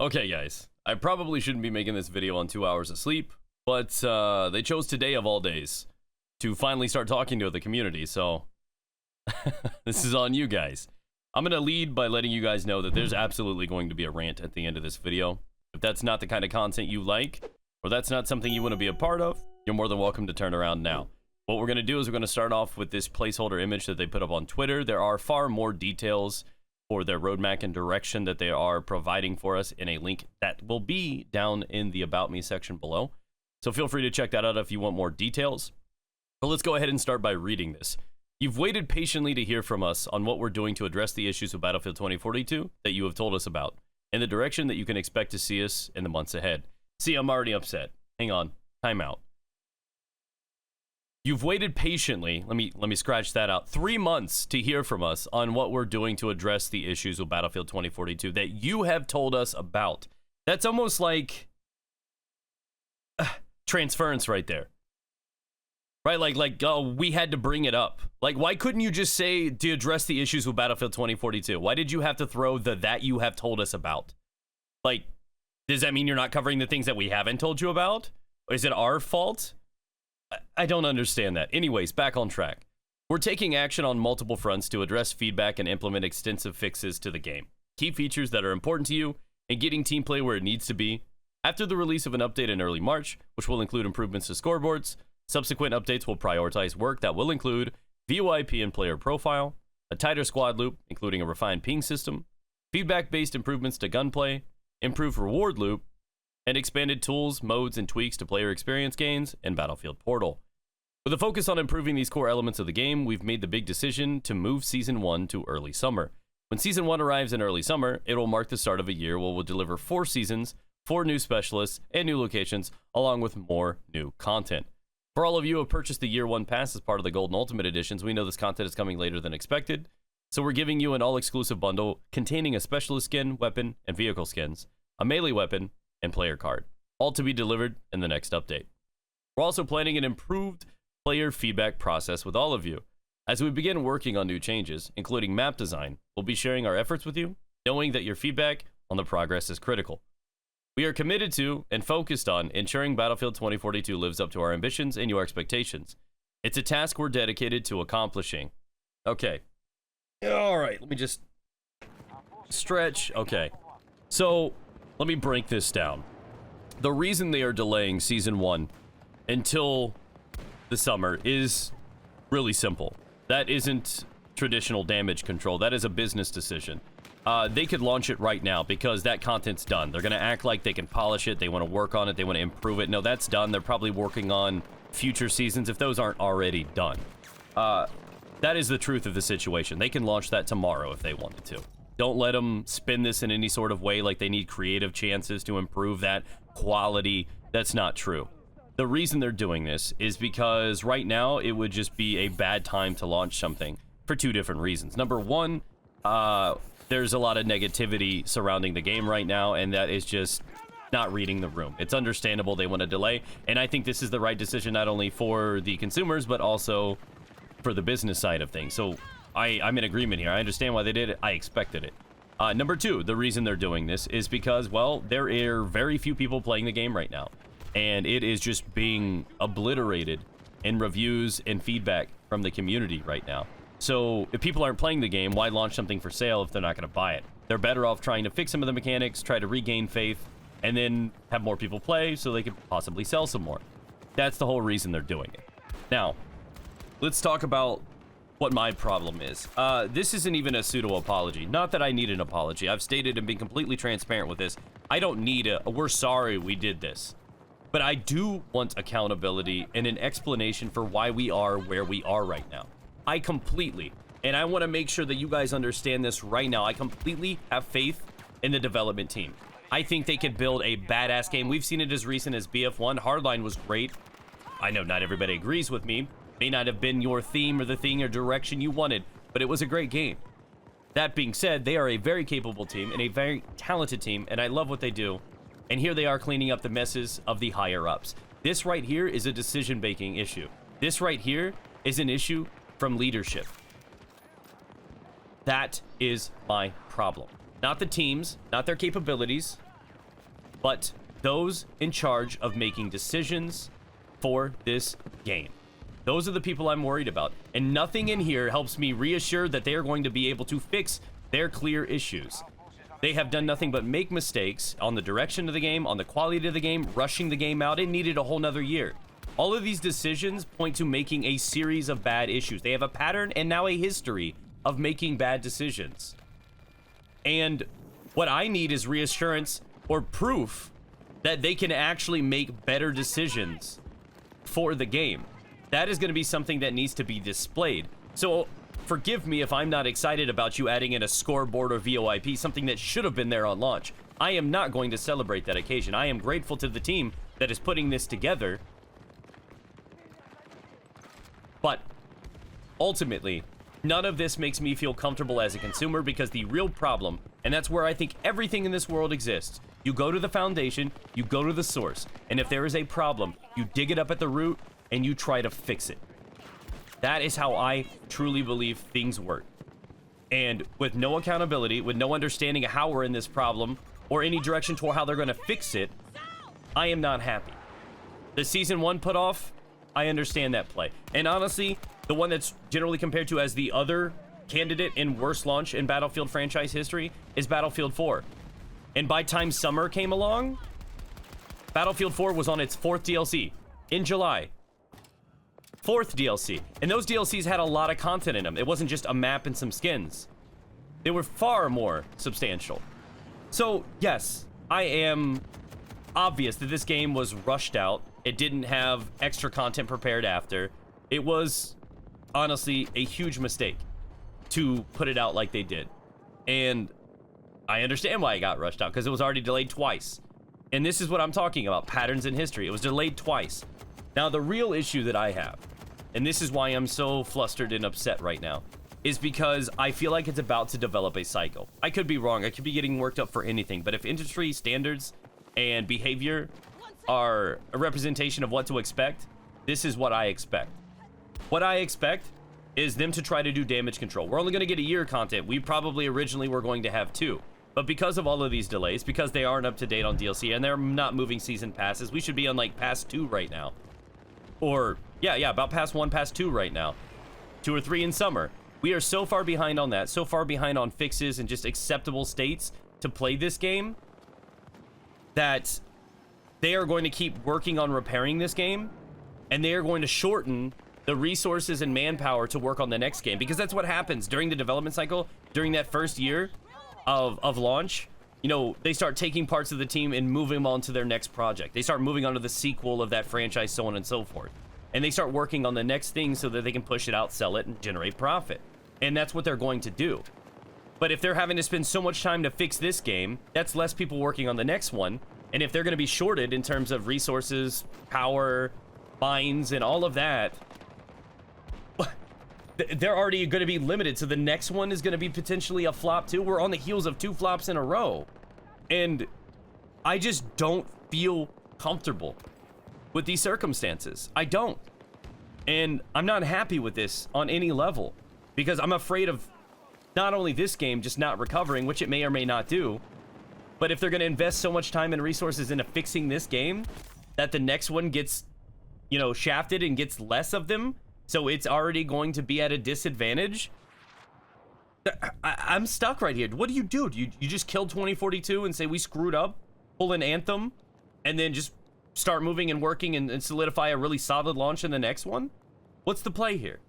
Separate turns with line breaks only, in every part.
Okay, guys, I probably shouldn't be making this video on 2 hours of sleep, but they chose today of all days to finally start talking to the community, so this is on you guys. I'm going to lead by letting you guys know that there's absolutely going to be a rant at the end of this video. If that's not the kind of content you like, or that's not something you want to be a part of, you're more than welcome to turn around now. What we're going to do is we're going to start off with this placeholder image that they put up on Twitter. There are far more details for their roadmap and direction that they are providing for us in a link that will be down in the About Me section below. So feel free to check that out if you want more details. But let's go ahead and start by reading this. You've waited patiently to hear from us on what we're doing to address the issues of Battlefield 2042 that you have told us about, and the direction that you can expect to see us in the months ahead. See, I'm already upset. Hang on. Time out. You've waited patiently, let me scratch that out, 3 months to hear from us on what we're doing to address the issues with Battlefield 2042 that you have told us about. That's almost like transference right there. Right, like we had to bring it up. Like, why couldn't you just say to address the issues with Battlefield 2042? Why did you have to throw the that you have told us about? Like, does that mean you're not covering the things that we haven't told you about? Is it our fault? I don't understand that. Anyways, back on track. We're taking action on multiple fronts to address feedback and implement extensive fixes to the game. Key features that are important to you and getting team play where it needs to be. After the release of an update in early March, which will include improvements to scoreboards, subsequent updates will prioritize work that will include VoIP and player profile, a tighter squad loop, including a refined ping system, feedback-based improvements to gunplay, improved reward loop, and expanded tools, modes, and tweaks to player experience gains and Battlefield Portal. With a focus on improving these core elements of the game, we've made the big decision to move Season 1 to early summer. When Season 1 arrives in early summer, it will mark the start of a year where we'll deliver 4 seasons, 4 new specialists, and new locations, along with more new content. For all of you who have purchased the Year 1 Pass as part of the Golden Ultimate Editions, we know this content is coming later than expected, so we're giving you an all-exclusive bundle containing a specialist skin, weapon, and vehicle skins, a melee weapon, and player card, all to be delivered in the next update. We're also planning an improved player feedback process with all of you. As we begin working on new changes, including map design, we'll be sharing our efforts with you, knowing that your feedback on the progress is critical. We are committed to and focused on ensuring Battlefield 2042 lives up to our ambitions and your expectations. It's a task we're dedicated to accomplishing. Okay. All right, let me just stretch. Okay. So, let me break this down. The reason they are delaying Season 1 until the summer is really simple. That isn't traditional damage control. That is a business decision. They could launch it right now because that content's done. They're going to act like they can polish it. They want to work on it. They want to improve it. No, that's done. They're probably working on future seasons if those aren't already done. That is the truth of the situation. They can launch that tomorrow if they wanted to. Don't let them spin this in any sort of way like they need creative chances to improve that quality. That's not true. The reason they're doing this is because right now it would just be a bad time to launch something for 2 different reasons. Number one, there's a lot of negativity surrounding the game right now, and that is just not reading the room. It's understandable they want to delay, and I think this is the right decision not only for the consumers, but also for the business side of things. So I'm in agreement here. I understand why they did it. I expected it. Number 2, the reason they're doing this is because, well, there are very few people playing the game right now, and it is just being obliterated in reviews and feedback from the community right now. So if people aren't playing the game, why launch something for sale if they're not going to buy it? They're better off trying to fix some of the mechanics, try to regain faith, and then have more people play so they could possibly sell some more. That's the whole reason they're doing it. Now, let's talk about what my problem is. This isn't even a pseudo-apology. Not that I need an apology. I've stated and been completely transparent with this. I don't need a, we're sorry we did this. But I do want accountability and an explanation for why we are where we are right now. I completely, and I want to make sure that you guys understand this right now, I completely have faith in the development team. I think they could build a badass game. We've seen it as recent as BF1. Hardline was great. I know not everybody agrees with me. May not have been your theme or the thing or direction you wanted, but it was a great game. That being said, they are a very capable team and a very talented team, and I love what they do. And here they are cleaning up the messes of the higher-ups. This right here is a decision-making issue. This right here is an issue from leadership. That is my problem. Not the teams, not their capabilities, but those in charge of making decisions for this game. Those are the people I'm worried about, and nothing in here helps me reassure that they are going to be able to fix their clear issues. They have done nothing but make mistakes on the direction of the game, on the quality of the game, rushing the game out. It needed a whole nother year. All of these decisions point to making a series of bad issues. They have a pattern and now a history of making bad decisions. And what I need is reassurance or proof that they can actually make better decisions for the game. That is going to be something that needs to be displayed. So forgive me if I'm not excited about you adding in a scoreboard or VoIP, something that should have been there on launch. I am not going to celebrate that occasion. I am grateful to the team that is putting this together. But ultimately, none of this makes me feel comfortable as a consumer, because the real problem, and that's where I think everything in this world exists, you go to the foundation, you go to the source, and if there is a problem, you dig it up at the root and you try to fix it. That is how I truly believe things work. And with no accountability, with no understanding of how we're in this problem, or any direction toward how they're going to fix it, I am not happy. The Season 1 put off, I understand that play. And honestly, the one that's generally compared to as the other candidate in worst launch in Battlefield franchise history is Battlefield 4. And by time summer came along, Battlefield 4 was on its 4th DLC in July. 4th DLC. And those DLCs had a lot of content in them. It wasn't just a map and some skins. They were far more substantial. So, yes, I am obvious that this game was rushed out. It didn't have extra content prepared after. It was, honestly, a huge mistake to put it out like they did. And I understand why it got rushed out, because it was already delayed twice. And this is what I'm talking about, patterns in history. It was delayed twice. Now, the real issue that I have, and this is why I'm so flustered and upset right now, is because I feel like it's about to develop a cycle. I could be wrong. I could be getting worked up for anything. But if industry standards and behavior are a representation of what to expect, this is what I expect. What I expect is them to try to do damage control. We're only going to get a year of content. We probably originally were going to have 2. But because of all of these delays, because they aren't up to date on DLC and they're not moving season passes, we should be on like pass 2 right now. Or, yeah, about pass 1, pass 2 right now. 2 or 3 in summer. We are so far behind on that, so far behind on fixes and just acceptable states to play this game, that they are going to keep working on repairing this game, and they are going to shorten the resources and manpower to work on the next game, because that's what happens during the development cycle. During that first year of launch, you know, they start taking parts of the team and moving them on to their next project. They start moving on to the sequel of that franchise, so on and so forth. And they start working on the next thing so that they can push it out, sell it, and generate profit. And that's what they're going to do. But if they're having to spend so much time to fix this game, that's less people working on the next one. And if they're going to be shorted in terms of resources, power, mines, and all of that, they're already going to be limited. So the next one is going to be potentially a flop too. We're on the heels of 2 flops in a row. And I just don't feel comfortable with these circumstances. I don't. And I'm not happy with this on any level, because I'm afraid of not only this game just not recovering, which it may or may not do, but if they're going to invest so much time and resources into fixing this game, that the next one gets, you know, shafted and gets less of them, so it's already going to be at a disadvantage. I'm stuck right here. What do? You just kill 2042 and say we screwed up, pull an Anthem, and then just start moving and working and solidify a really solid launch in the next one? What's the play here?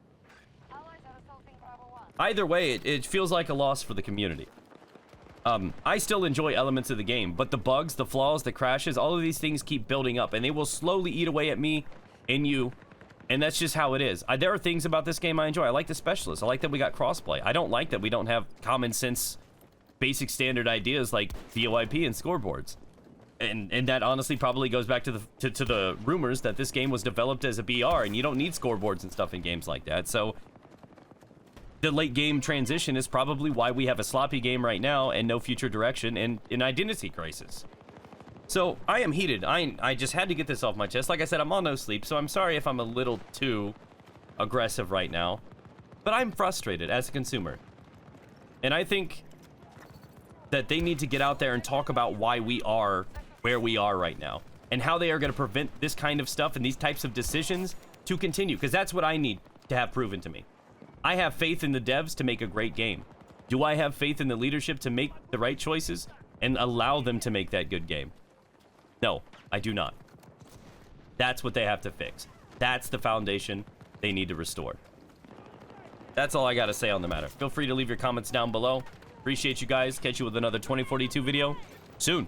Either way, it feels like a loss for the community. I still enjoy elements of the game, but the bugs, the flaws, the crashes, all of these things keep building up, and they will slowly eat away at me and you, and that's just how it is. There are things about this game I enjoy. I like the specialists. I like that we got crossplay. I don't like that we don't have common sense, basic standard ideas like VoIP and scoreboards. And that honestly probably goes back to the rumors that this game was developed as a BR, and you don't need scoreboards and stuff in games like that. So the late game transition is probably why we have a sloppy game right now and no future direction and an identity crisis. So I am heated. I just had to get this off my chest. Like I said, I'm on no sleep, so I'm sorry if I'm a little too aggressive right now, but I'm frustrated as a consumer. And I think that they need to get out there and talk about why we are where we are right now and how they are going to prevent this kind of stuff and these types of decisions to continue, because that's what I need to have proven to me. I have faith in the devs to make a great game. Do I have faith in the leadership to make the right choices and allow them to make that good game? No, I do not. That's what they have to fix. That's the foundation they need to restore. That's all I got to say on the matter. Feel free to leave your comments down below. Appreciate you guys. Catch you with another 2042 video soon.